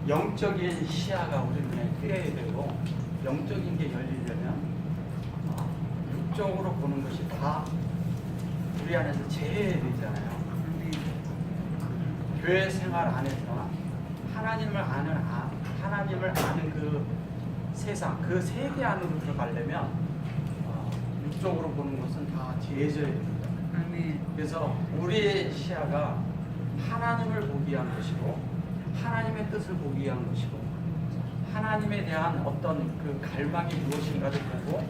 영적인 시야가 우리 눈에 뜨여야 되고, 영적인 게 열리려면 육적으로 보는 것이 다 우리 안에서 제해야 되잖아요. 교회 생활 안에서 하나님을 아는 그 세상, 그 세계 안으로 들어가려면 육적으로 보는 것은 다 제해져야 됩니다. 그래서 우리의 시야가 하나님을 보기 위한 것이고, 하나님의 뜻을 보기 위한 것이고, 하나님에 대한 어떤 그 갈망이 무엇인가를 보고,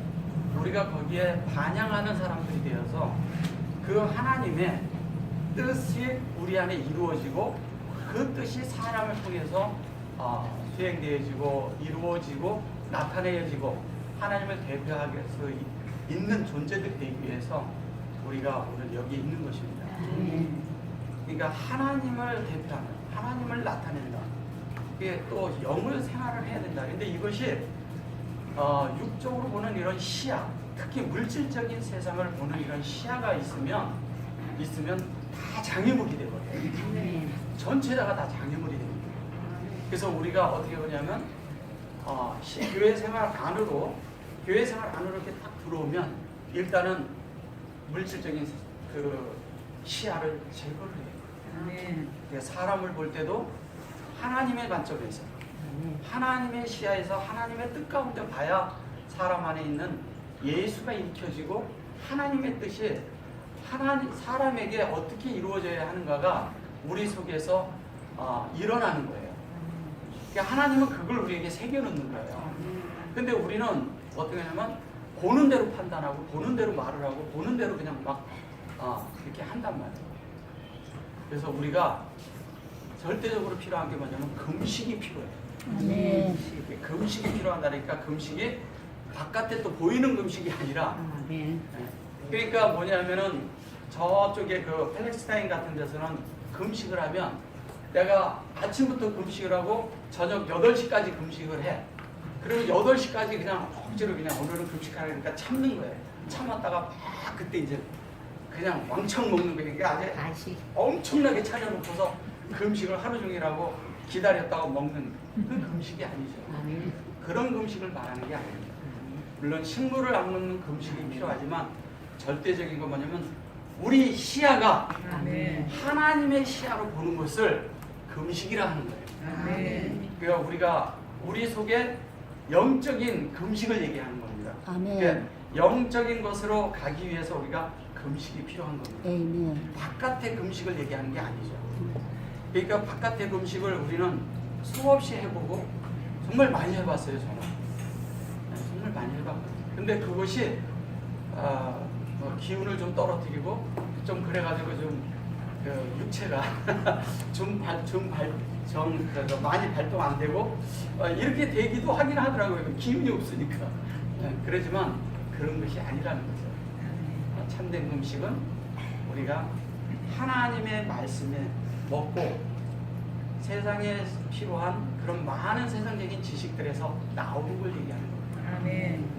우리가 거기에 반영하는 사람들이 되어서 그 하나님의 뜻이 우리 안에 이루어지고, 그 뜻이 사람을 통해서 수행되어지고 이루어지고 나타내어지고 하나님을 대표하기 위해서 있는 존재들이 되기 위해서 우리가 오늘 여기 있는 것입니다. 그러니까 하나님을 대표하는, 하나님을 나타낸다. 이게 또 영을 생활을 해야 된다. 근데 이것이 육적으로 보는 이런 시야, 특히 물질적인 세상을 보는 이런 시야가 있으면 다 장애물이 되거든요. 전체다가 다 장애물이 됩니다. 그래서 우리가 어떻게 보냐면 교회 생활 안으로 이렇게 딱 들어오면 일단은 물질적인 그 시야를 제거를 해요. 사람을 볼 때도 하나님의 관점에서, 하나님의 시야에서 하나님의 뜻 가운데 봐야 사람 안에 있는 예수가 일으켜지고, 하나님의 뜻이 사람에게 어떻게 이루어져야 하는가가 우리 속에서 일어나는 거예요. 그러니까 하나님은 그걸 우리에게 새겨놓는 거예요. 근데 우리는 어떻게 하냐면 보는 대로 판단하고, 보는 대로 말을 하고, 보는 대로 그냥 막 이렇게 한단 말이에요. 그래서 우리가 절대적으로 필요한 게 뭐냐면 금식이 필요해요. 금식이 필요하다니까. 금식이 바깥에 또 보이는 금식이 아니라, 그러니까 뭐냐면은 저쪽에 그 팔레스타인 같은 데서는 금식을 하면 내가 아침부터 금식을 하고 저녁 8시까지 금식을 해. 그러면 8시까지 그냥 억지로 그냥 오늘은 금식하려니까 참는 거예요. 참았다가 막 그때 이제 그냥 왕창 먹는 거예요. 이게 아주 엄청나게 차려놓고서 금식을 하루 종일 하고 기다렸다가 먹는 그 금식이 아니죠. 그런 금식을 말하는 게 아닙니다. 물론 식물을 안 먹는 금식이 필요하지만 절대적인 건 뭐냐면 우리 시야가 하나님의 시야로 보는 것을 금식이라 하는 거예요. 그러니까 우리가 우리 속에 영적인 금식을 얘기하는 겁니다. 그러니까 영적인 것으로 가기 위해서 우리가 금식이 필요한 겁니다. 바깥의 금식을 얘기하는 게 아니죠. 그러니까 바깥의 금식을 우리는 수없이 해보고 정말 많이 해봤어요. 저는 정말 많이 해봤거든요. 근데 그것이 기운을 좀 떨어뜨리고 좀 그래가지고 좀 육체가 많이 발동 안 되고 이렇게 되기도 하긴 하더라고요. 기운이 없으니까. 그러지만 그런 것이 아니라는 거죠. 참된 금식은 우리가 하나님의 말씀에 먹고 세상에 필요한 그런 많은 세상적인 지식들에서 나오는 걸 얘기하는 겁니다.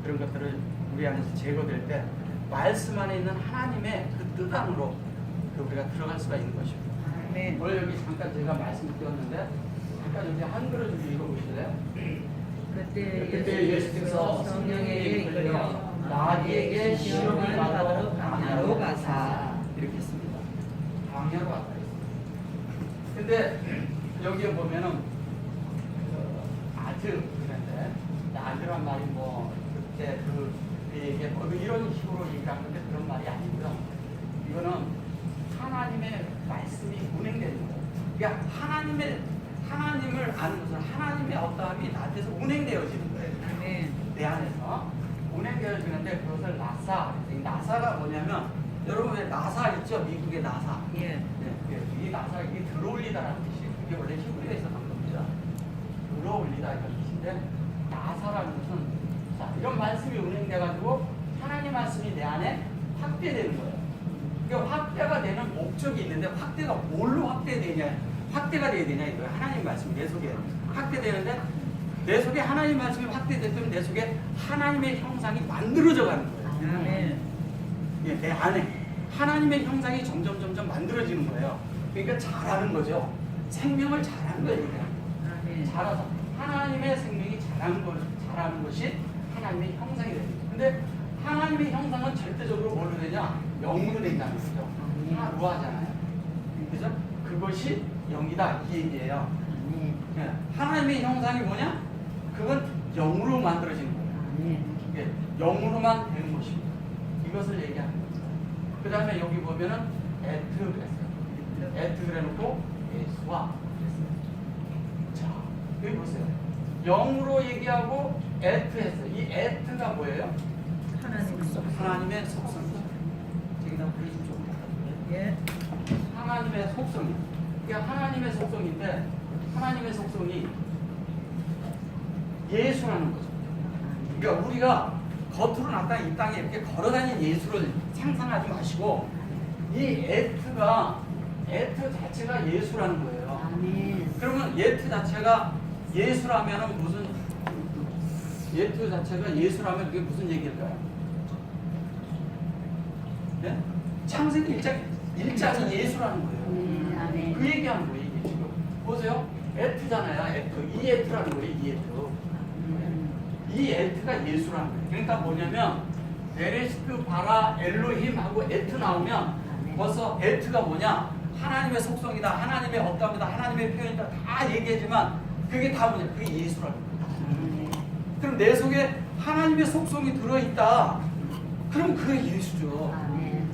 그런 것들을 우리 안에서 제거될 때 말씀 안에 있는 하나님의 그 뜻 안으로 우리가 들어갈 수가 있는 것입니다. 오늘 여기 잠깐 제가 말씀을 드렸는데 잠깐 여기 한글을 좀 읽어보실래요? 그때 예수께서 성령에게 이끌려 나에게 시험을 받아 광야로 가사, 이렇게 했습니다. 광야로 갔다 했습니다. 근데 여기에 보면은 아즈 그런데 아즈란 말이 뭐 그때 이게 뭐 이런 식으로 얘기한 건데 그런 말이 아니고요. 이거는 하나님의 말씀이 운행되는 거예요. 그러니까 하나님을 아는 것은 하나님의 어떠함이 나한테서 운행되어지는 거예요. 내 안에서 운행되어지는데 그것을 나사. 나사가 뭐냐면 여러분 왜 나사 있죠? 미국의 나사. 이 나사 이게 들어올리다라는 뜻이에요. 이게 원래 히브리어에서 난 겁니다. 들어올리다 이런 뜻인데 나사라는 것은 이런 말씀이 운행돼가지고 하나님 말씀이 내 안에 확대되는 거예요. 그러니까 확대가 되는 목적이 있는데 확대가 뭘로 확대되냐? 확대가 돼야 되냐 이거예요. 하나님 말씀이 내 속에 확대되는데 내 속에 하나님 말씀이 확대됐으면 내 속에 하나님의 형상이 만들어져 가는 거예요. 아멘. 예, 내 안에 하나님의 형상이 점점 만들어지는 거예요. 그러니까 자라는 거죠. 생명을 자라는 거예요. 아멘. 자라서 하나님의 생명이 자라는 것이 하나님의 형상이 됩니다. 근데 하나님의 형상은 절대적으로 뭘로 되냐? 영으로 된다는 거죠. 하나 루아잖아요. 그죠? 그것이 영이다 이 얘기예요. 예, 하나님의 형상이 뭐냐? 그건 영으로 만들어지는 거예요. 예, 영으로만 되는 것입니다. 이것을 얘기하는 거죠. 그 다음에 여기 보면은 에트 그랬어요. 에트 그래놓고 예수와 그랬어요. 자, 여기 보세요. 영으로 얘기하고 에트 했어요. 이 에트가 뭐예요? 하나님의 속성. 저기다 우리 좀 예. 하나님의 속성이. 그러니까 하나님의 속성인데 하나님의 속성이 예수라는 거죠. 그러니까 우리가 겉으로 나타난 이 땅에 이렇게 걸어다니는 예수를 상상하지 마시고 이 에트 자체가 예수라는 거예요. 아멘. 그러면 예트 자체가 예수라면은 무슨 예트 자체가 예수라면 그게 무슨 얘기일까요? 네? 창세기 1장이 예수라는 거예요. 아멘. 그 얘기하는 거예요. 이게 지금 보세요. 에트잖아요. 에트. 이 에트라는 거예요. 이 에트. 이 에트가 예수라는 거예요. 그러니까 뭐냐면 베레시트 바라 엘로힘하고 에트 나오면 벌써 에트가 뭐냐? 하나님의 속성이다. 하나님의 어떠함이다. 하나님의 표현이다. 다 얘기하지만 그게 다 뭐냐? 그게 예수라는 거예요. 그럼 내 속에 하나님의 속성이 들어있다. 그럼 그게 예수죠.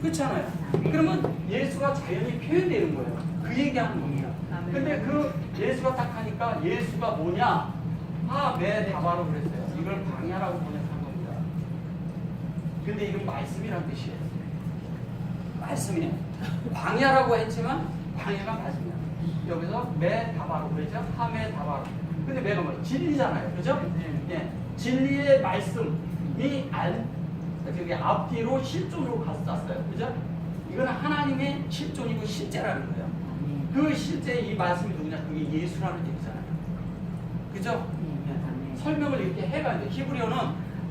그렇잖아요. 그러면 예수가 자연히 표현되는 거예요. 그 얘기하는 겁니다. 근데 그 예수가 딱 하니까 예수가 뭐냐? 메다바로 그랬어요. 이걸 광야라고 번역한 겁니다. 근데 이건 말씀이란 뜻이에요. 말씀이에요. 광야라고 했지만 광야가 맞습니다. 여기서 메다바로 그랬죠? 하메다바로. 근데 메가 뭐예요? 진리잖아요. 그죠? 예. 진리의 말씀이 그게 앞뒤로 실존으로 갔었어요. 그죠? 이건 하나님의 실존이고 실제라는 거예요. 그 실제 이 말씀이 누구냐? 그게 예수라는 얘기잖아요. 그죠? 네. 설명을 이렇게 해가야 돼. 히브리어는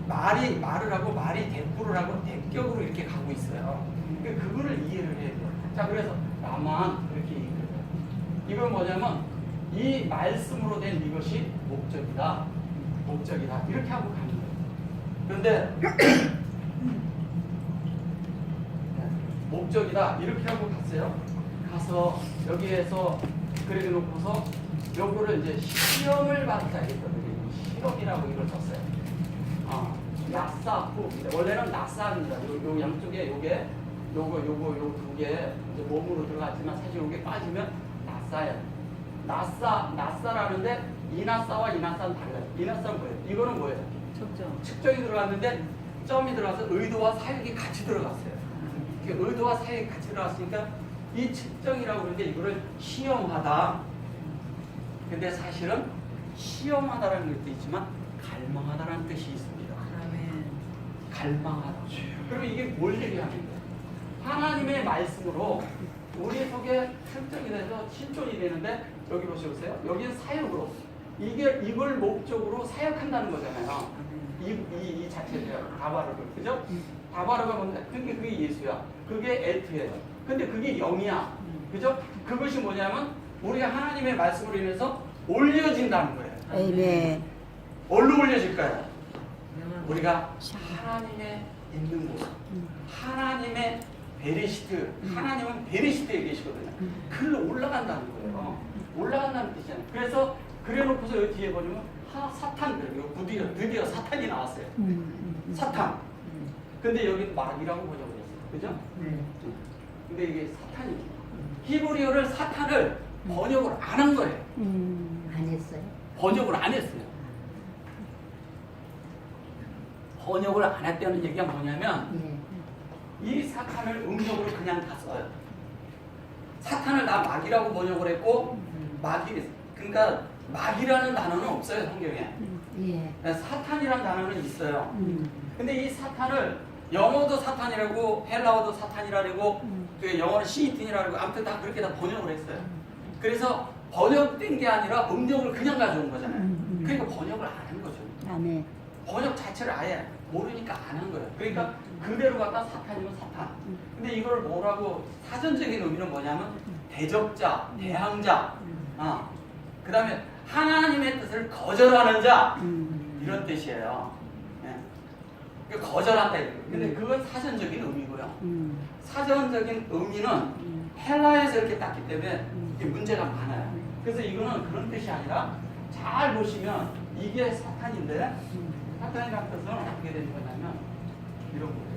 말을 하고 말이 대꾸를 하고 대격으로 이렇게 가고 있어요. 그러니까 그거를 이해를 해야 돼요. 자, 그래서 나만 그렇게 얘기를 해요. 이건 뭐냐면 이 말씀으로 된 이것이 목적이다. 이렇게 하고 가는 거예요. 그런데 목적이다 이렇게 하고 갔어요. 가서 여기에서 그래 놓고서 요거를 이제 시험을 받자 했거든요. 실험이라고 이걸 썼어요. 나사후 원래는 나사입니다. 요 양쪽에 요게 요거 요 두 개 이제 몸으로 들어갔지만 사실 요게 빠지면 나사예요. 나사라는데 이나사와 이나사는 달라요. 이나사는 뭐예요? 이거는 뭐예요? 측정이 들어갔는데 점이 들어가서 의도와 사역이 같이 들어갔어요. 의도와 사역이 같이 들어갔으니까 이 측정이라고 그러는데 이거를 시험하다. 근데 사실은 시험하다라는 것도 있지만 갈망하다라는 뜻이 있습니다. 갈망하다. 그러면 이게 뭘 얘기하는 거예요? 하나님의 말씀으로 우리 속에 설정이 돼서 실존이 되는데 여기 보세요. 여기는 사역으로 이걸 목적으로 사역한다는 거잖아요. 이 자체죠. 다바르가 그죠? 다바르가 뭔데? 그게 예수야. 그게 에트예요. 근데 그게 영이야. 그죠? 그것이 뭐냐면 우리가 하나님의 말씀으로 인해서 올려진다는 거예요. 아멘. 뭘로 올려질까요? 우리가 하나님의 있는 곳, 하나님의 베레시트, 하나님은 베레시트에 계시거든요. 글로 올라간다는 거예요. 올라간다는 뜻이잖아요. 그래서 그래놓고서 여기 뒤에 보면 사탄 그래요. 드디어 사탄이 나왔어요. 사탄. 근데 여기 막이라고 번역을 했어요. 그죠? 근데 이게 사탄이에요. 히브리어를 사탄을 번역을 안 한 거예요. 안 했어요? 번역을 안 했어요. 번역을 안 했다는 얘기가 뭐냐면 이 사탄을 음력으로 그냥 다 써요. 사탄을 나 막이라고 번역을 했고 그러니까 막이라는 단어는 없어요. 성경에. 사탄이라는 단어는 있어요. 근데 이 사탄을 영어도 사탄이라고 헬라어도 사탄이라고 그 영어는 시이틴이라고 아무튼 다 그렇게 다 번역을 했어요. 그래서 번역된 게 아니라 음력을 그냥 가져온 거잖아요. 그러니까 번역을 안 한 거죠. 아멘. 번역 자체를 아예 모르니까 안 한 거예요. 그러니까 그대로 갖다 사탄이면 사탄. 근데 이걸 뭐라고 사전적인 의미는 뭐냐면 대적자, 대항자. 그 다음에 하나님의 뜻을 거절하는 자. 이런 뜻이에요. 예. 그러니까 거절한다. 근데 그건 사전적인 의미고요. 사전적인 의미는 헬라에서 이렇게 땄기 때문에 이게 문제가 많아요. 그래서 이거는 그런 뜻이 아니라 잘 보시면 이게 사탄인데 사탄이라는 뜻은 어떻게 되는 거냐면 이런 거예요.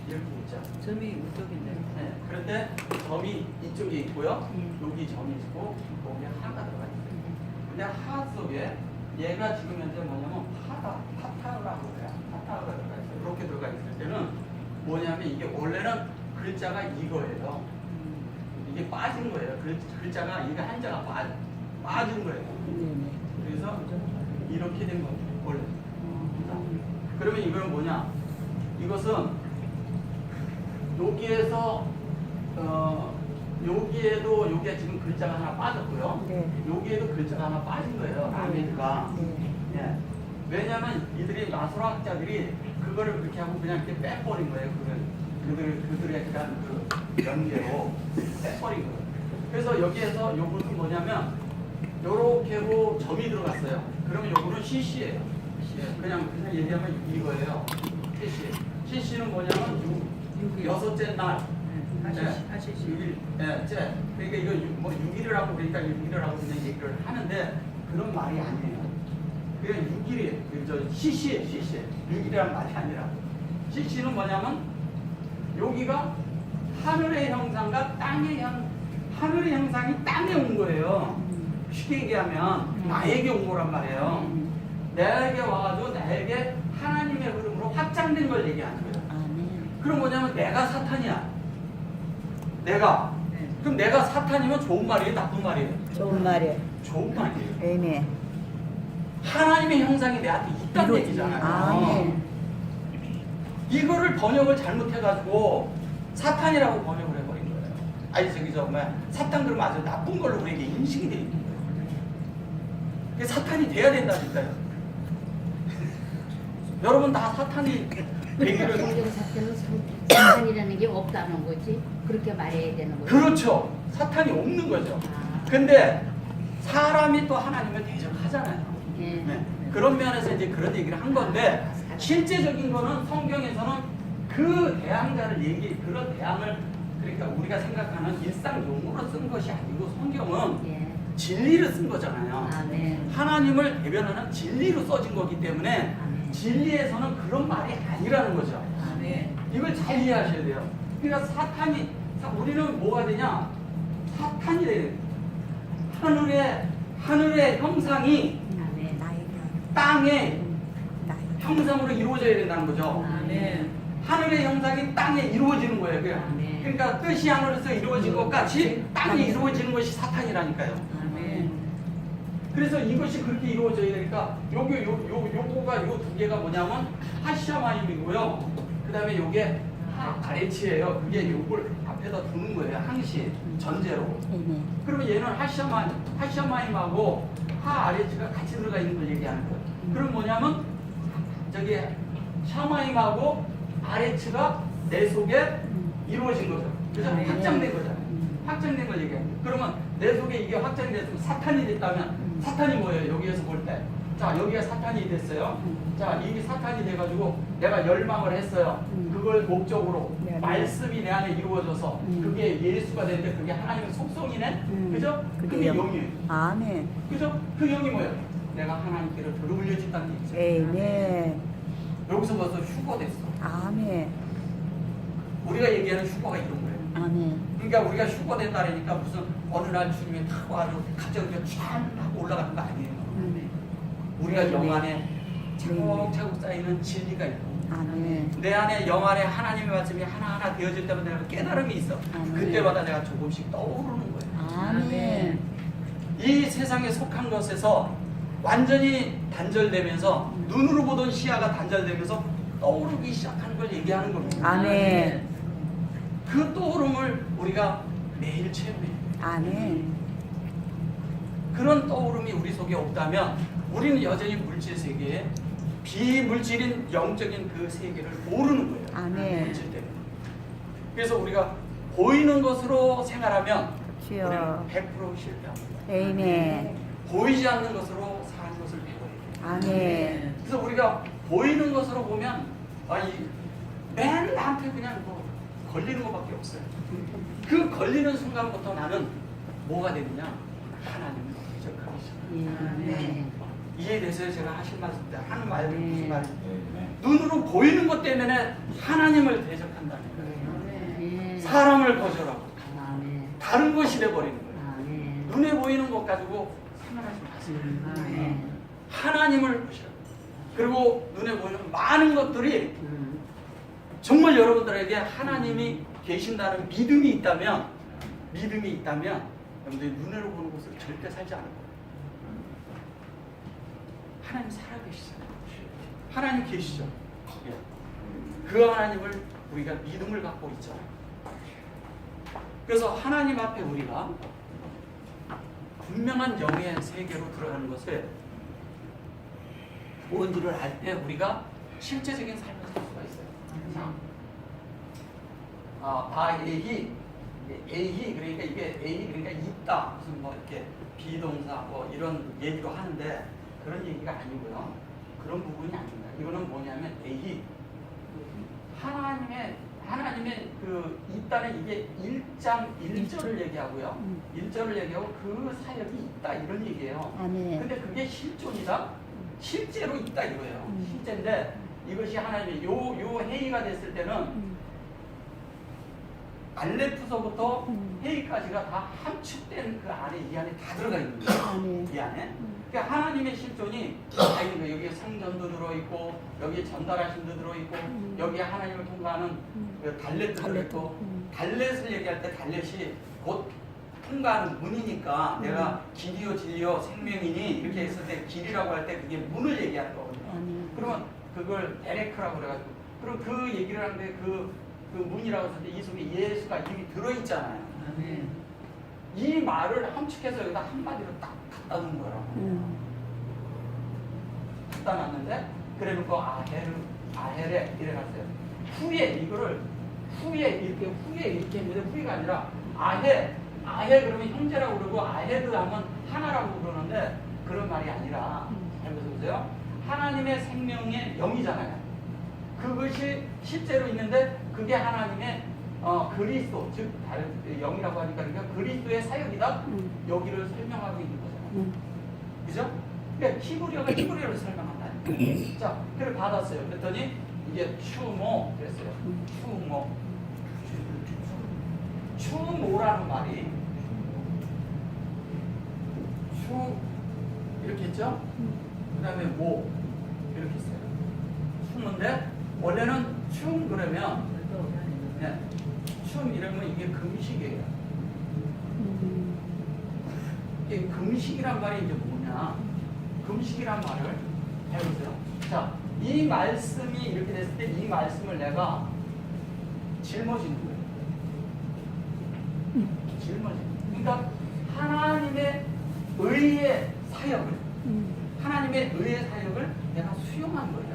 이렇게 있죠. 점이 이쪽인데. 네. 그런데 점이 이쪽에 있고요. 여기 점이 있고 여기 하가 들어가 있어요. 근데 하 속에 얘가 지금 현재 뭐냐면 파타라고 해요. 파타가 들어가 있어요. 이렇게 들어가 있을 때는 뭐냐면 이게 원래는 글자가 이거예요. 이게 빠진 거예요. 글자가 이게 한자가 빠진 거예요. 그래서 이렇게 된 거예요. 원래. 그러면 이거는 뭐냐? 이것은 여기에서 여기에도 여기에 지금 글자가 하나 빠졌고요. 네. 여기에도 글자가 하나 빠진 거예요. 라메드가. 예. 왜냐하면 이들이 마술학자들이 그거를 그렇게 하고 그냥 이렇게 빼버린 거예요. 그들의 그 연계로 빼버린 거예요. 그래서 여기에서 요것은 뭐냐면 요렇게로 점이 들어갔어요. 그러면 요거는 CC예요. 그냥 얘기하면 이거예요. CC. CC는 뭐냐면 여섯째 날. 하시시. 6일, 째. 그러니까 이거 뭐 6일을 하고 그러니까 6일을 하고 그냥 얘기를 하는데 그런 말이 아니에요. 그냥 6일이에요. CC예요, CC. 6일이라는 말이 아니라. CC는 뭐냐면 여기가 하늘의 형상과 하늘의 형상이 땅에 온 거예요. 쉽게 얘기하면 나에게 온 거란 말이에요. 나에게 와가지고 나에게 하나님의 흐름으로 확장된 걸 얘기하는 거예요. 그럼 뭐냐면 내가 사탄이야. 내가. 그럼 내가 사탄이면 좋은 말이에요? 나쁜 말이에요? 좋은 말이에요. 좋은 말이에요. 아멘. 하나님의 형상이 내한테 있다는 얘기잖아요. 아멘. 이거를 번역을 잘못해가지고 사탄이라고 번역을 해버린 거예요. 아니 사탄 그러면 아주 나쁜 걸로 우리에게 인식이 되어 있는 거예요. 이게 사탄이 돼야 된다니까요. 여러분 다 사탄이 되기를. 성경 자체는 사탄이라는 게 없다는 거지. 그렇게 말해야 되는 거지. 그렇죠. 사탄이 없는 거죠. 근데 사람이 또 하나님을 대적하잖아요. 예. 네. 그런 면에서 이제 그런 얘기를 한 건데 실제적인 거는 성경에서는 그 대항자를 그런 대항을 그러니까 우리가 생각하는 일상 용어로 쓴 것이 아니고 성경은 예. 진리를 쓴 거잖아요. 아멘. 하나님을 대변하는 진리로 써진 거기 때문에 아멘. 진리에서는 그런 말이 아니라는 거죠. 아멘. 이걸 잘 이해하셔야 돼요. 그러니까 우리는 뭐가 되냐? 사탄이 돼요. 하늘의 형상이 아멘. 땅의 형상으로 이루어져야 된다는 거죠. 아멘. 하늘의 형상이 땅에 이루어지는 거예요. 아멘. 그러니까 뜻이 하늘에서 이루어진 것 같이 땅에 이루어지는 것이 사탄이라니까요. 아멘. 그래서 이것이 그렇게 이루어져야 되니까 요거가 요 두 개가 뭐냐면 하샤마임이고요. 그 다음에 요게 아레치예요. 그게 요걸 앞에다 두는 거예요. 항시 전제로. 그러면 얘는 하샤마임하고 아레치가 같이 들어가 있는 걸 얘기하는 거예요. 그럼 뭐냐면 저기 샤마임하고 아레치가 내 속에 이루어진 거죠. 그래서 네. 확장된 거잖아요. 확장된 걸 얘기해요. 그러면 내 속에 이게 확장이 됐으면 사탄이 됐다면 사탄이 뭐예요? 여기에서 볼 때. 자, 여기가 사탄이 됐어요. 자, 이게 사탄이 돼가지고 내가 열망을 했어요. 그걸 목적으로 네. 말씀이 내 안에 이루어져서 그게 예수가 되는데 그게 하나님의 속성이네? 그죠? 그게 영이에요. 아멘. 그죠? 그 영이 뭐예요? 내가 하나님께로 들어올려진다는 얘기죠. 아멘. 여기서 벌써 휴거 됐어. 아멘. 우리가 얘기하는 휴거가 이런 거예요. 아멘. 그러니까 우리가 휴거 된다니까 무슨 어느 날 주님이 탁 와가지고 갑자기 그냥 쫙 하고 올라가는 거 아니에요. 우리가 영 안에 차곡차곡 쌓이는 진리가 있고 아멘. 내 안에 영 안에 하나님의 말씀이 하나하나 되어질 때마다 내가 깨달음이 있어. 아멘. 그때마다 내가 조금씩 떠오르는 거예요. 아멘. 이 세상에 속한 것에서 완전히 단절되면서 눈으로 보던 시야가 단절되면서 떠오르기 시작하는 걸 얘기하는 겁니다. 아멘. 그 떠오름을 우리가 매일 체험해요. 아멘. 그런 떠오름이 우리 속에 없다면 우리는 여전히 물질 세계에 비물질인 영적인 그 세계를 모르는 거예요. 아멘. 물질 때문에. 그래서 우리가 보이는 것으로 생활하면 주여. 우리는 100% 실패합니다. 아멘. 보이지 않는 것으로 사는 것을 배워야 돼요. 아멘. 그래서 우리가 보이는 것으로 보면 맨 나한테 그냥 뭐 걸리는 것밖에 없어요. 그 걸리는 순간부터 나는 뭐가 되느냐? 하나님을 대적하기 시작합니다. 네. 이해되세요? 제가 하실 말씀 때 하는 말이 무슨 네. 말인지. 눈으로 보이는 것 때문에 하나님을 대적한다는 거예요. 네. 사람을 거절하고 아멘. 다른 것이 돼버리는 거예요. 아멘. 눈에 보이는 것 가지고 생각하지 마세요. 아멘. 하나님을 보시라. 그리고 눈에 보이는 많은 것들이 정말 여러분들에게 하나님이 계신다는 믿음이 있다면 여러분들이 눈으로 보는 것을 절대 살지 않을 거예요. 하나님 살아계시잖아요. 하나님 계시죠. 예. 그 하나님을 우리가 믿음을 갖고 있잖아요. 그래서 하나님 앞에 우리가 분명한 영의 세계로 들어가는 것을 뭔지를 알 때 우리가 실제적인 삶을 살 수가 있어요. 에이 그러니까 이게 에이 그러니까 있다 무슨 뭐 이렇게 비동사 뭐 이런 얘기도 하는데 그런 얘기가 아니고요. 그런 부분이 아닙니다. 이거는 뭐냐면 에이 하나님의 그 있다는 이게 1장 1절을 얘기하고요. 1절을 얘기하고 그 사역이 있다 이런 얘기예요. 아멘. 근데 그게 실존이다? 실제로 있다 이거예요. 실제인데 이것이 하나님의 요 회의가 됐을 때는 알레프서부터 회의까지가 다 함축된 그 안에 이 안에 다 들어가 있는 거예요. 아멘. 이 안에. 그러니까 하나님의 실존이 다 있는 거예요. 여기에 성전도 들어있고 여기에 전달하심도 들어있고 여기에 하나님을 통과하는 그 달렛도 들어있고 달렛을 얘기할 때 달렛이 곧 통과하는 문이니까 내가 길이요 진리요 생명이니 이렇게 했을 때 길이라고 할 때 그게 문을 얘기하는 거거든요. 아멘. 그러면 그걸 데레크라고 그래가지고 그럼 그 얘기를 하는데 그 문이라고 했을 때 이 속에 예수가 이미 들어있잖아요. 이 말을 함축해서 여기다 한마디로 딱 갖다 놓은 거라고. 갖다 놨는데 그래 놓고 아헤레 이래 갔어요. 후에 이렇게 했는데 후에가 아니라 아헤 그러면 형제라고 그러고 아헤드 하면 하나라고 그러는데 그런 말이 아니라 잘 보세요. 하나님의 생명의 영이잖아요. 그것이 실제로 있는데 그게 하나님의 그리스도 즉 영이라고 하니까 그러니까 그리스도의 사역이다. 여기를 설명하고 있는 거잖아요. 그죠? 그러니까 히브리어를 설명한다니까. 자, 그걸 받았어요. 그랬더니 이게 추모 그랬어요. 추모라는 말이 이렇게 했죠? 그 다음에 모 이렇게 했어요. 추모인데 원래는 춤 그러면 춤 이러면 이게 금식이에요. 이게 금식이란 말이 이제 뭐냐? 금식이란 말을 해보세요. 자, 이 말씀이 이렇게 됐을 때 이 말씀을 내가 짊어지는 거예요. 그러니까 하나님의 의의 사역을 내가 수용한 거예요.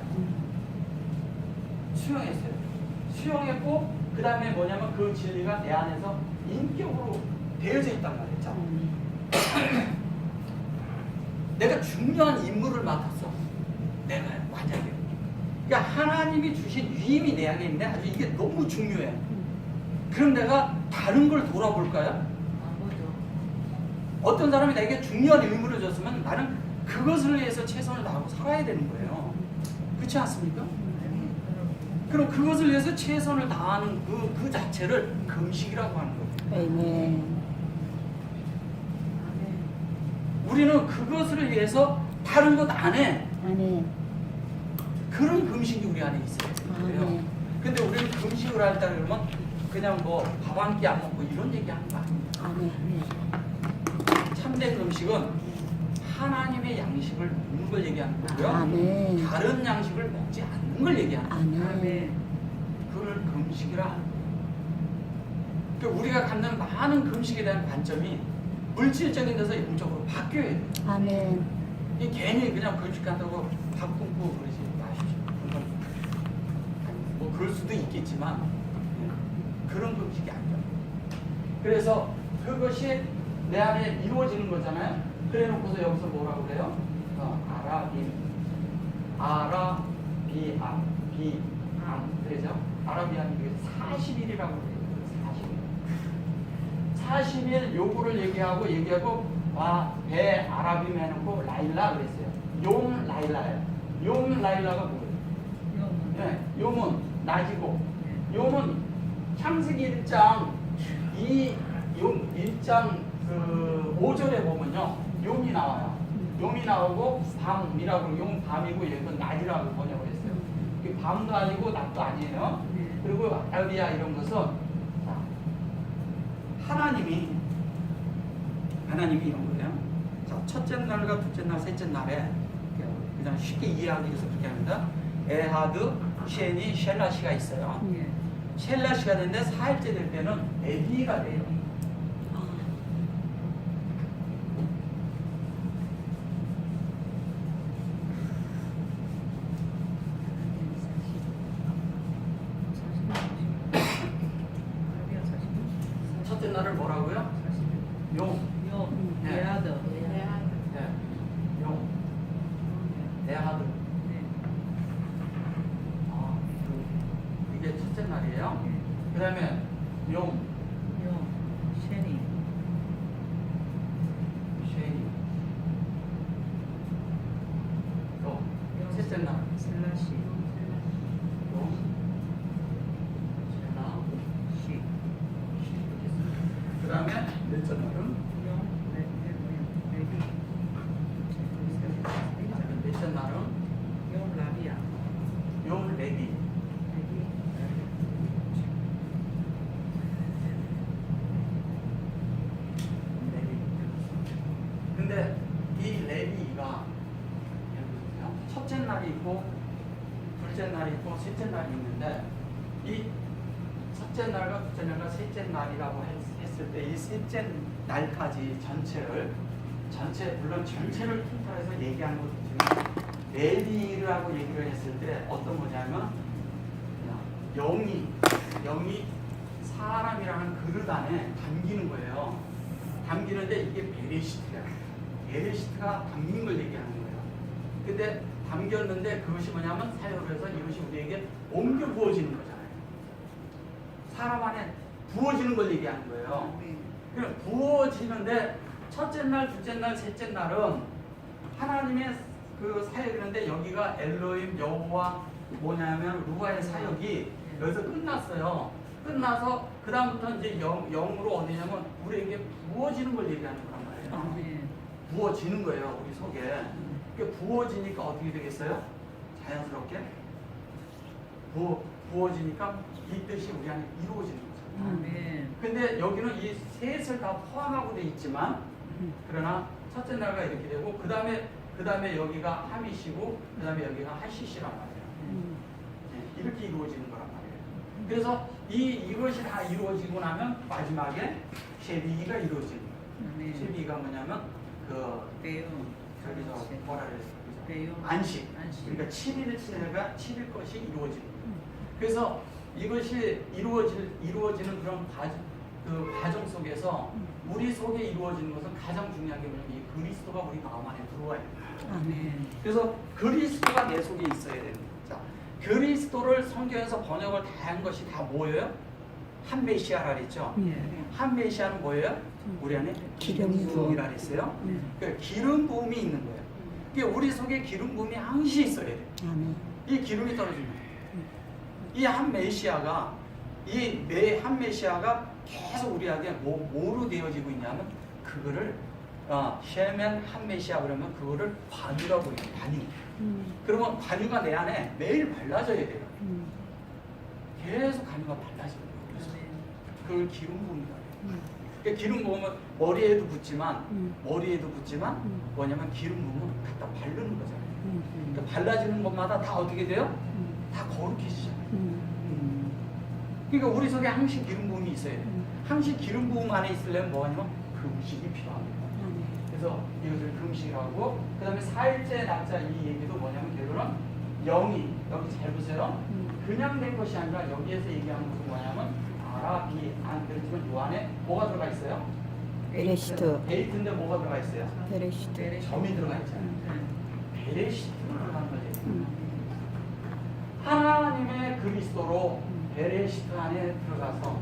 수용했고 그 다음에 뭐냐면 그 진리가 내 안에서 인격으로 되어져 있단 말이죠. 내가 중요한 임무를 맡았어. 내가 만약에 그러니까 하나님이 주신 위임이 내 안에 있는데 아주 이게 너무 중요해. 그럼 내가 다른 걸 돌아볼까요? 어떤 사람이 내게 중요한 의무를 줬으면 나는 그것을 위해서 최선을 다하고 살아야 되는 거예요. 그렇지 않습니까? 그럼 그것을 위해서 최선을 다하는 그 자체를 금식이라고 하는 거예요. 아멘. 우리는 그것을 위해서 다른 것 안 해. 아멘. 그런 금식이 우리 안에 있어요. 그래요. 아멘. 근데 우리는 금식을 할 때 그러면 그냥 뭐 밥 한 끼 안 먹고 이런 얘기 하는 거 아닙니다. 아멘. 참된 금식은 하나님의 양식을 먹는 걸 얘기하는 거고요. 아멘. 다른 양식을 먹지 않는 걸 얘기하는 거예요. 아멘. 그걸 금식이라. 그러니까 우리가 갖는 많은 금식에 대한 관점이 물질적인 데서 영적으로 바뀌어야 돼요. 아멘. 이 괜히 그냥 금식한다고 밥 굶고 그러지 마십시오. 그건 뭐 그럴 수도 있겠지만 그런 금식이 아니죠. 그래서 그것이 내 안에 이루어지는 거잖아요. 그래 놓고서 여기서 뭐라고 그래요? 아라비안 그래서 아라비안 이게 40일이라고 그래요. 40일 요구를 얘기하고 배 아라빔 해놓고 라일라 그랬어요. 용 라일라예요. 용 라일라가 뭐예요? 네, 용은 낮이고 용은 창세기 1장 용 1장 그 5절에 보면요 용이 나와요. 용이 나오고 밤이라고 용 밤이고 얘는 낮이라고 번역을 했어요. 그 밤도 아니고 낮도 아니에요. 그리고 아라비아 이런 것은 하나님이 이런 거예요. 자, 첫째 날과 둘째 날, 셋째 날에 그냥 쉽게 이해하기 위해서 그렇게 합니다. 에하드, 셴이, 셸라시가 있어요. 셸라시가 되는데 4일째 될 때는 에비가 돼요. 첫째 날을 뭐라고요? 용. 네. 예하드. 네. 용. 에하드. 이게 첫째 날이에요. 그 다음에 용. 쉐니. 쉐니. 용. 셋째 날. 슬라시. 용. 쉐나. 시. 그 다음에 넷째 날은 넷째 날은 용 라비아. 용 레비. 근데 이 레비가 첫째 날이 있고 둘째 날이 있고 셋째 날이 있는데 이 첫째 날과 둘째 날과 셋째 날이라고 했을 때 이 셋째 날까지 물론 전체를 통틀어서 얘기하는 것도 있지만 레비라고 얘기를 했을 때 어떤 거냐면 영이 사람이라는 그릇 안에 담기는 거예요. 담기는데 이게 베레시트가 담긴 걸 얘기하는 거예요. 근데 담겼는데 그것이 뭐냐면 사역을 해서 이것이 우리에게 옮겨 부어지는 거잖아요. 사람 안에 부어지는 걸 얘기하는 거예요. 그럼 부어지는데 첫째 날, 둘째 날, 셋째 날은 하나님의 그 사역이는데 여기가 엘로힘 여호와 뭐냐면 루아의 사역이 여기서 끝났어요. 끝나서 그 다음부터 이제 영으로 어디냐면 우리에게 부어지는 걸 얘기하는 거란 말이에요. 부어지는 거예요, 우리 속에. 그러니까 부어지니까 어떻게 되겠어요? 자연스럽게 부어지니까 이 뜻이 우리 안에 이루어지는 거죠. 근데 여기는 이 셋을 다 포함하고 돼 있지만 그러나 첫째 날가 이렇게 되고 그 다음에 여기가 하미시고 그 다음에 여기가 하시시란 말이에요. 네, 이렇게 이루어지는 거란 말이에요. 그래서 이것이 다 이루어지고 나면 마지막에 쉐비가 이루어지는 거예요. 쉐비가 뭐냐면 저기서 뭐라 그랬어요? 안식. 그러니까 7일을 지내가 7일 것이 이루어지는 거예요. 그래서 이것이 이루어지는 그런 과정 속에서 우리 속에 이루어지는 것은 가장 중요한 게 뭐냐면 이 그리스도가 우리 마음 안에 들어와야 돼요. 그래서 그리스도가 내 속에 있어야 됩니다. 자, 그리스도를 성경에서 번역을 다 한 것이 다 뭐예요? 한 메시아라 그랬죠? 한 메시아는 뭐예요? 우리 안에 기름 부음이라 그랬어요. 그러니까 기름 부음이 있는 거예요. 그러니까 우리 속에 기름 부음이 항시 있어야 돼요. 이 기름이 떨어지는 거예요. 이 한 메시아가 계속 우리에게 뭐로 되어지고 있냐면 그거를 쉐멘 한 메시아 그러면 그거를 관유라고 해요. 관유. 그러면 관유가 내 안에 매일 발라져야 돼요. 계속 관유가 발라져야 돼요. 그걸 기름 부음이라고 해요. 그러니까 기름 부음은 머리에도 붙지만 뭐냐면 기름 부음은 갖다 바르는 거잖아요. 그러니까 발라지는 것마다 다 어떻게 돼요? 다 거룩해지잖아요. 그러니까 우리 속에 항시 기름 부음이 있어야 돼요. 항시 기름 부음 안에 있으려면 뭐냐면 금식이 필요합니다. 그래서 그래서 이것을 금식이라고. 그 다음에 4일째 날짜 이 얘기도 뭐냐면 결론은 영이 여기 잘 보세요. 그냥 된 것이 아니라 여기에서 얘기하는 것은 뭐냐면 아라비안 그렇지만 요 안에 뭐가 들어가 있어요? 베레시트. 베이트인데 뭐가 들어가 있어요? 베레시트. 점이 들어가 있잖아요. 베레시트로 들어가는 거예요. 하나님의 그리스도로 베레시트 안에 들어가서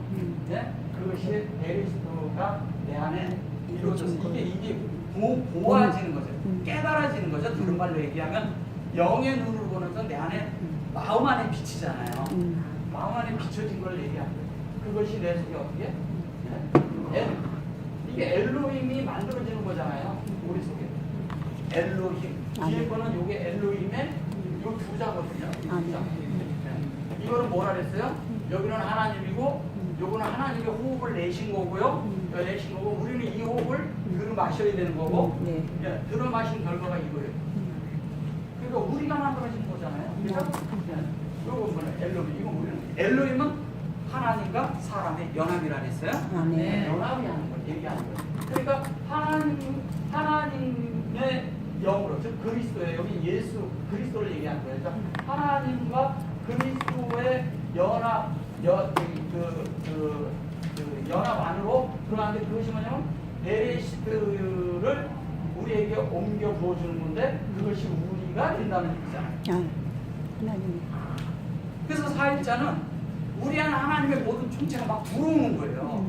네? 그것이 베레시트가 내 안에 이루어져서 이게 보아지는 거죠. 깨달아지는 거죠. 다른 말로 얘기하면 영의 눈으로 보면서 내 안에 마음 안에 비치잖아요. 마음 안에 비춰진 걸 얘기하는 거예요. 그것이 내 속에 어떻게? 네? 이게 엘로힘이 만들어지는 거잖아요. 우리 속에. 엘로힘. 뒤에 거는 요게 엘로힘의 요 두 자거든요. 두 자. 네. 이거는 뭐라 그랬어요? 여기는 하나님이고 요거는 하나님의 호흡을 내신 거고요. 내신 거고 우리는 이 호흡을 들어 마셔야 되는 거고 네. 예, 들어 마신 결과가 이거예요. 그러니까 우리가 만들어진 거잖아요. 그렇죠? 요거 뭐는 엘로힘. 이거 우리는 엘로힘은 하나님과 사람의 연합이라 그랬어요. 아멘. 연합이 하는 걸 얘기하는 거예요. 그러니까 하나님의 영으로 즉 그리스도예요. 여기 예수 그리스도를 얘기하는 거예요. 그러니까 하나님과 그리스도의 연합 연합 안으로 들어가는데 그것이 뭐냐면 베레시트를 우리에게 옮겨 부어주는 건데 그것이 우리가 된다는 얘기잖아요. 하나님. 그래서 4일자는 우리 안에 하나님의 모든 총체가 막 들어오는 거예요.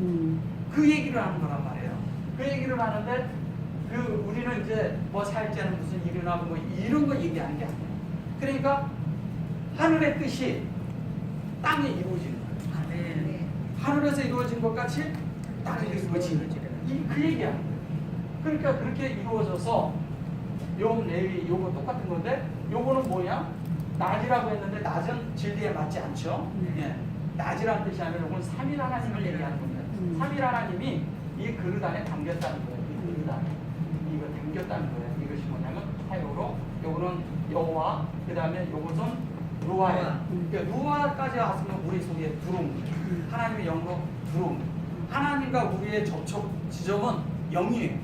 그 얘기를 하는 거란 말이에요. 그 얘기를 하는데 우리는 이제 뭐 4일자는 무슨 일어나고 뭐 이런 거 얘기하는 게 아니에요. 그러니까 하늘의 뜻이 땅에 이루어지는 거예요. 아멘. 하늘에서 이루어진 것 같이 땅에 이루어지는 거예요. 그 얘기하는 거예요. 그러니까 그렇게 이루어져서 요 레위 요거 똑같은 건데 요거는 뭐냐? 낮이라고 했는데 낮은 진리에 맞지 않죠? 예. 낮이라는 뜻이 아니라 요건 3일 하나님을 얘기하는 겁니다. 3일 하나님이 이 그릇 안에 담겼다는 거예요. 이 그릇 안에 이거 담겼다는 거예요. 이것이 뭐냐면 하요로 요거는 여호와 그 다음에 요것은 루아예요. 그러니까 루아까지 왔으면 우리 속에 들어온 거예요. 하나님의 영으로 들어온 거예요. 하나님과 우리의 접촉 지점은 영이에요.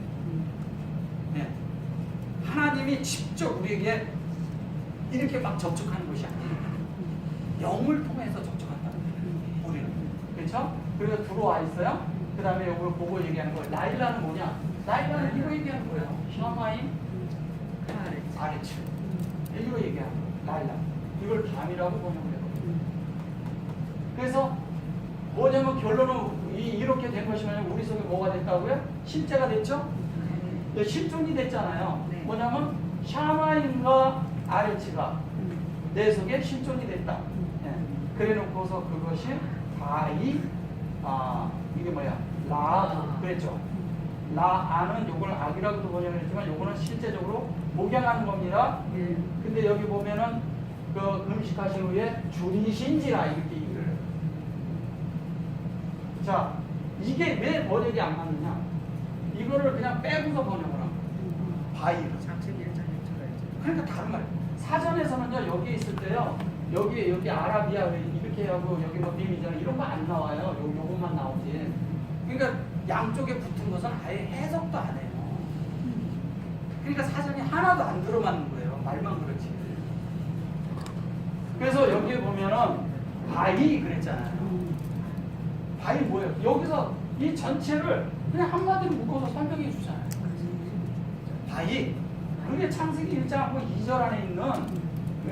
네. 하나님이 직접 우리에게 이렇게 막 접촉하는 것이 아니에요. 영을 통해서 접촉한다는 거예요. 우리는. 그렇죠? 그래서 들어와 있어요. 그 다음에 이걸 보고 얘기하는 거예요. 라일라는 뭐냐? 라일라는 이거 얘기하는 거예요. 샤마임 아레츠. 이거 얘기하는 거예요. 라일라. 이걸 밤이라고 번역해요. 그래서 뭐냐면 결론은 이렇게 된 것이 뭐냐면 우리 속에 뭐가 됐다고요? 실제가 됐죠? 실존이 됐잖아요. 네. 뭐냐면 샤마임과 아레츠가 내 속에 실존이 됐다. 예. 그래 놓고서 그것이 다이 이게 뭐야? 라 그랬죠. 라아는 요걸 악이라고도 번역을 했지만 요거는 실제적으로 목양하는 겁니다. 근데 여기 보면은 그 금식하신 후에 줄이신지라 이렇게 얘기를 해요. 자, 이게 왜 번역이 안 맞느냐? 이거를 그냥 빼고서 번역을 하고 바이로. 장책 1장에 들어야죠. 그러니까 다른 말이에요. 사전에서는요 여기 있을 때요 여기 아라비아 이렇게 하고 여기 뭐 비밀전 이런 거 안 나와요. 요것만 나오지. 그러니까 양쪽에 붙은 것은 아예 해석도 안 해요. 그러니까 사전이 하나도 안 들어맞는 거예요. 말만 그렇지. 그래서 여기에 보면은 바이 그랬잖아요. 바이 뭐예요? 여기서 이 전체를 그냥 한마디로 묶어서 설명해 주잖아요. 바이 그게 창세기 1장하고 2절 안에 있는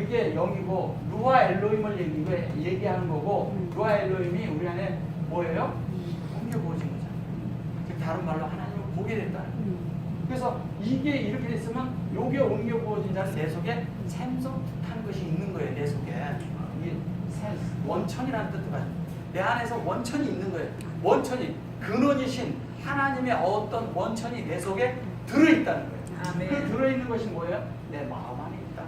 이게 영이고 루아 엘로힘을 얘기하는 거고 루아 엘로힘이 우리 안에 뭐예요? 옮겨 부어진 거잖아요. 즉 다른 말로 하나님을 보게 됐다는 거예요. 그래서 이게 이렇게 됐으면 요게 옮겨 부어진 자는 내 속에 샘솟한 것이 있는 거예요. 내 속에 이게 원천이라는 뜻도 가지고 내 안에서 원천이 있는 거예요. 원천이 근원이신 하나님의 어떤 원천이 내 속에 들어있다는 거예요. 아멘. 그 들어있는 것이 뭐예요? 내 마음 안에 있다.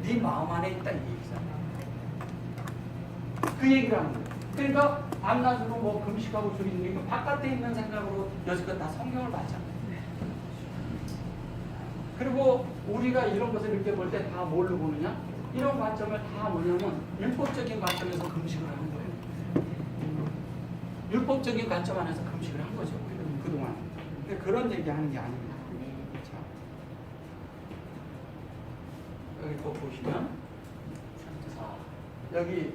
네 마음 안에 있다 이 얘기잖아요. 그 얘기를 하는 거예요. 그러니까 밤낮으로 뭐 금식하고 줄이는 게 바깥에 있는 생각으로 여지껏 다 성경을 봤잖아요. 그리고 우리가 이런 것을 이렇게 볼 때 다 뭘로 보느냐? 이런 관점을 다 뭐냐면 율법적인 관점에서 금식을 하는 거예요. 율법적인 관점 안에서 금식을 한 거죠. 우리가 그동안. 근데 그런 얘기하는 게 아닙니다. 여기 또 보시면 자 여기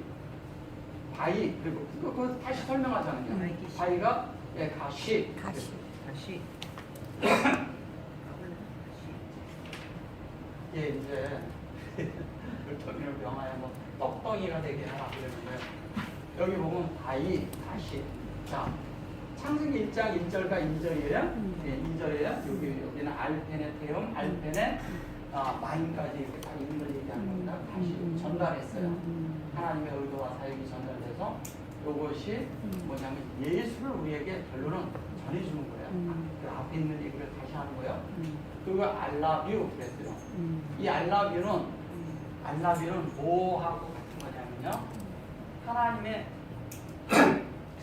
바위 그리고 그거 다시 설명하잖아요. 바위가 예, 가시. 가시. 다시. 이게 이제 물통이를 명하여 뭐 떡덩이가 되게 하라 그러는 거예요. 여기 보면 바위, 가시. 자, 창세기 1장 1절과 2절이에요. 예, 2절이에요. 여기는 알페네테움, 알페네 마인까지 이렇게 딱 있는 걸 얘기하는 겁니다. 가시 전달했어요. 하나님의 의도와 사역이 전달돼서 이것이 뭐냐면 예수를 우리에게 결론은 전해주는 거예요. 그 앞에 있는 얘기를 다시 하는 거예요. 그거 알라뷰 그랬어요. 이 알라뷰는 뭐하고 같은 거냐면요. 하나님의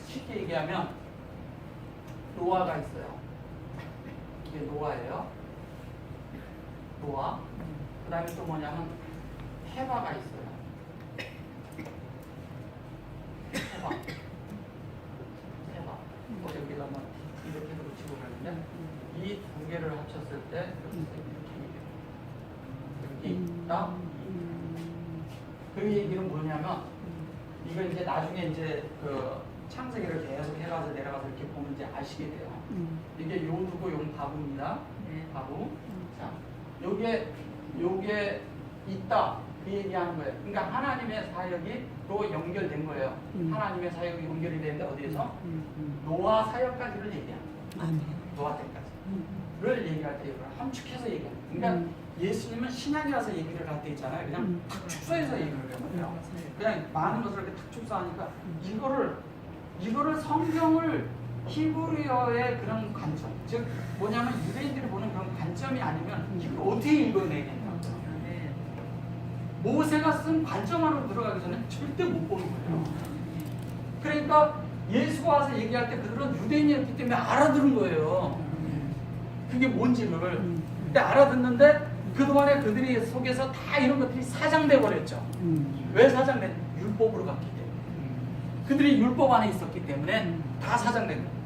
쉽게 얘기하면 노아가 있어요. 이게 노아예요. 노아. 그 다음에 또 뭐냐면 헤바가 있어요. 헤바. 여기다 한번 이렇게 붙이고 가는데 이 두 개를 합쳤을 때 이렇게 있다. 그 얘기는 뭐냐면 이거 이제 나중에 이제 그 창세기를 계속 해가서 내려가서 이렇게 보면 이제 아시게 돼요. 이게 요두고 용 바구입니다. 바구. 자, 요게 있다. 그 얘기하는 거예요. 그러니까 하나님의 사역이 또 연결된 거예요. 하나님의 사역이 연결이 되는데 어디에서? 노아 사역까지를 얘기합니다. 아멘. 노아 때까지를 얘기할 때 이걸 함축해서 얘기합니다. 그러니까 예수님은 신약이라서 얘기를 할 때 있잖아요. 그냥 탁 축소해서 얘기를 해요. 그냥 많은 것을 이렇게 탁 축소하니까 이거를 성경을 히브리어의 그런 관점, 즉 뭐냐면 유대인들이 보는 그런 관점이 아니면 이걸 어떻게 읽어내겠냐. 모세가 쓴 관점 안으로 들어가기 전에 절대 못 보는 거예요. 그러니까 예수가 와서 얘기할 때 그들은 유대인이었기 때문에 알아들은 거예요. 그게 뭔지를. 근데 알아듣는데 그동안에 그들이 속에서 다 이런 것들이 사장돼 버렸죠. 왜 사장돼? 율법으로 갔기 때문에. 그들이 율법 안에 있었기 때문에 다 사장된 거예요.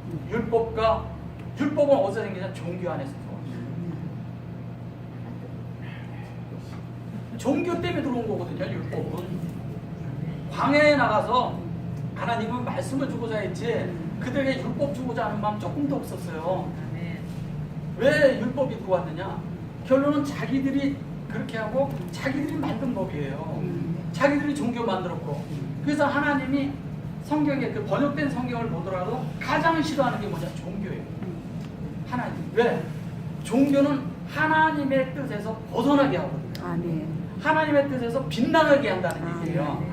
율법은 어디서 생기냐? 종교 안에서 들어왔어요. 종교 때문에 들어온 거거든요. 율법은. 광야에 나가서 하나님은 말씀을 주고자 했지 그들에게 율법 주고자 하는 마음 조금도 없었어요. 왜 율법이 들어왔느냐? 결론은 자기들이 그렇게 하고 자기들이 만든 법이에요. 자기들이 종교 만들었고. 그래서 하나님이 성경에 그 번역된 성경을 보더라도 가장 싫어하는 게 뭐냐? 종교예요. 하나님. 왜? 종교는 하나님의 뜻에서 벗어나게 하거든요. 아멘. 하나님의 뜻에서 빗나가게 한다는 얘기예요.